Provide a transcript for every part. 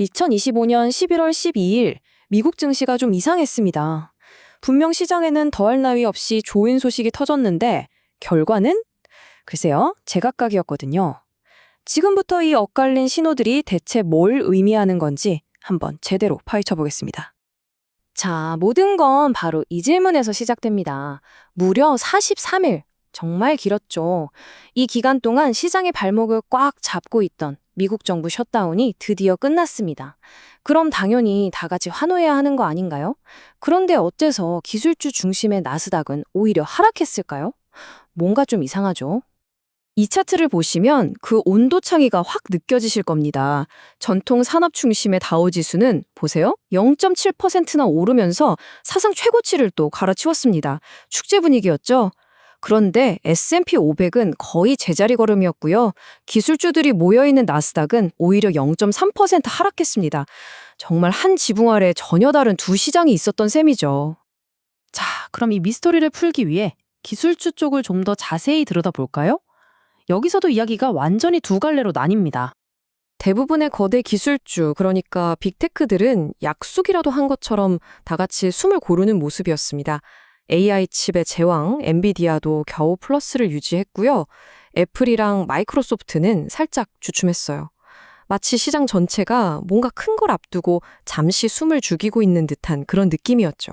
2025년 11월 12일 미국 증시가 좀 이상했습니다. 분명 시장에는 더할 나위 없이 좋은 소식이 터졌는데 결과는? 글쎄요, 제각각이었거든요. 지금부터 이 엇갈린 신호들이 대체 뭘 의미하는 건지 한번 제대로 파헤쳐 보겠습니다. 자, 모든 건 바로 이 질문에서 시작됩니다. 무려 43일. 정말 길었죠. 이 기간 동안 시장의 발목을 꽉 잡고 있던 미국 정부 셧다운이 드디어 끝났습니다. 그럼 당연히 다 같이 환호해야 하는 거 아닌가요? 그런데 어째서 기술주 중심의 나스닥은 오히려 하락했을까요? 뭔가 좀 이상하죠? 이 차트를 보시면 그 온도 차이가 확 느껴지실 겁니다. 전통 산업 중심의 다우지수는 보세요. 0.7%나 오르면서 사상 최고치를 또 갈아치웠습니다. 축제 분위기였죠? 그런데 S&P 500은 거의 제자리 걸음이었고요. 기술주들이 모여있는 나스닥은 오히려 0.3% 하락했습니다. 정말 한 지붕 아래 전혀 다른 두 시장이 있었던 셈이죠. 자, 그럼 이 미스터리를 풀기 위해 기술주 쪽을 좀 더 자세히 들여다볼까요? 여기서도 이야기가 완전히 두 갈래로 나뉩니다. 대부분의 거대 기술주, 그러니까 빅테크들은 약속이라도 한 것처럼 다 같이 숨을 고르는 모습이었습니다. AI 칩의 제왕, 엔비디아도 겨우 플러스를 유지했고요. 애플이랑 마이크로소프트는 살짝 주춤했어요. 마치 시장 전체가 뭔가 큰 걸 앞두고 잠시 숨을 죽이고 있는 듯한 그런 느낌이었죠.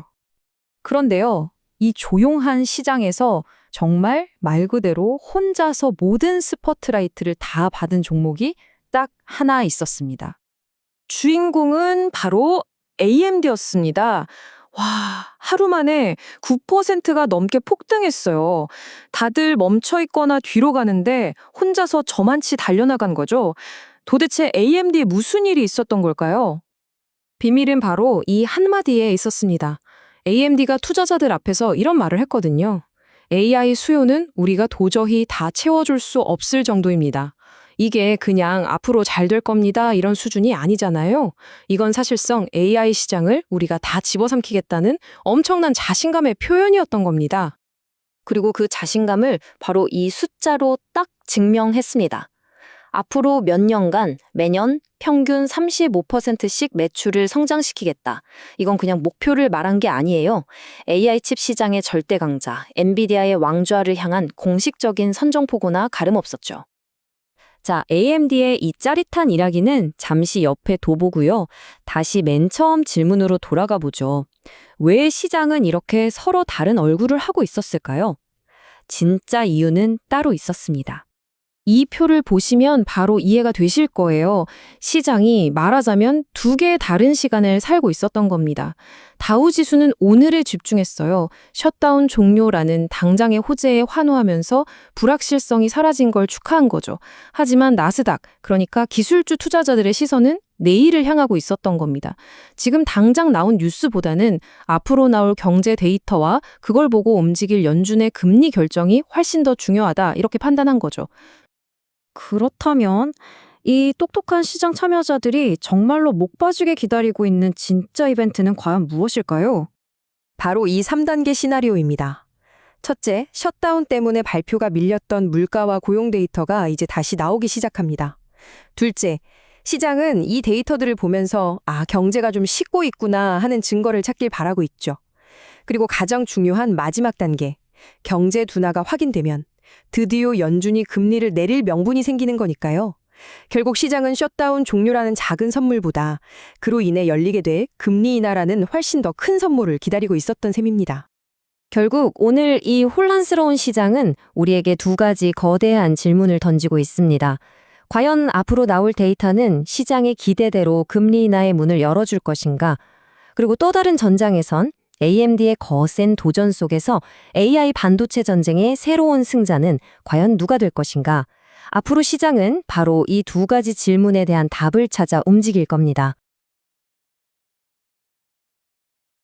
그런데요, 이 조용한 시장에서 정말 말 그대로 혼자서 모든 스포트라이트를 다 받은 종목이 딱 하나 있었습니다. 주인공은 바로 AMD였습니다. 와, 하루 만에 9%가 넘게 폭등했어요. 다들 멈춰있거나 뒤로 가는데 혼자서 저만치 달려나간 거죠. 도대체 AMD에 무슨 일이 있었던 걸까요? 비밀은 바로 이 한마디에 있었습니다. AMD가 투자자들 앞에서 이런 말을 했거든요. AI 수요는 우리가 도저히 다 채워줄 수 없을 정도입니다. 이게 그냥 앞으로 잘 될 겁니다 이런 수준이 아니잖아요. 이건 사실상 AI 시장을 우리가 다 집어삼키겠다는 엄청난 자신감의 표현이었던 겁니다. 그리고 그 자신감을 바로 이 숫자로 딱 증명했습니다. 앞으로 몇 년간 매년 평균 35%씩 매출을 성장시키겠다. 이건 그냥 목표를 말한 게 아니에요. AI 칩 시장의 절대 강자, 엔비디아의 왕좌를 향한 공식적인 선전포고나 다름없었죠. 자, AMD의 이 짜릿한 이야기는 잠시 옆에 둬보고요. 다시 맨 처음 질문으로 돌아가 보죠. 왜 시장은 이렇게 서로 다른 얼굴을 하고 있었을까요? 진짜 이유는 따로 있었습니다. 이 표를 보시면 바로 이해가 되실 거예요. 시장이 말하자면 두 개의 다른 시간을 살고 있었던 겁니다. 다우지수는 오늘에 집중했어요. 셧다운 종료라는 당장의 호재에 환호하면서 불확실성이 사라진 걸 축하한 거죠. 하지만 나스닥, 그러니까 기술주 투자자들의 시선은 내일을 향하고 있었던 겁니다. 지금 당장 나온 뉴스보다는 앞으로 나올 경제 데이터와 그걸 보고 움직일 연준의 금리 결정이 훨씬 더 중요하다, 이렇게 판단한 거죠. 그렇다면 이 똑똑한 시장 참여자들이 정말로 목 빠지게 기다리고 있는 진짜 이벤트는 과연 무엇일까요? 바로 이 3단계 시나리오입니다. 첫째, 셧다운 때문에 발표가 밀렸던 물가와 고용 데이터가 이제 다시 나오기 시작합니다. 둘째, 시장은 이 데이터들을 보면서 경제가 좀 식고 있구나 하는 증거를 찾길 바라고 있죠. 그리고 가장 중요한 마지막 단계, 경제 둔화가 확인되면 드디어 연준이 금리를 내릴 명분이 생기는 거니까요. 결국 시장은 셧다운 종료라는 작은 선물보다 그로 인해 열리게 될 금리 인하라는 훨씬 더 큰 선물을 기다리고 있었던 셈입니다. 결국 오늘 이 혼란스러운 시장은 우리에게 두 가지 거대한 질문을 던지고 있습니다. 과연 앞으로 나올 데이터는 시장의 기대대로 금리 인하의 문을 열어줄 것인가? 그리고 또 다른 전장에선 AMD의 거센 도전 속에서 AI 반도체 전쟁의 새로운 승자는 과연 누가 될 것인가? 앞으로 시장은 바로 이 두 가지 질문에 대한 답을 찾아 움직일 겁니다.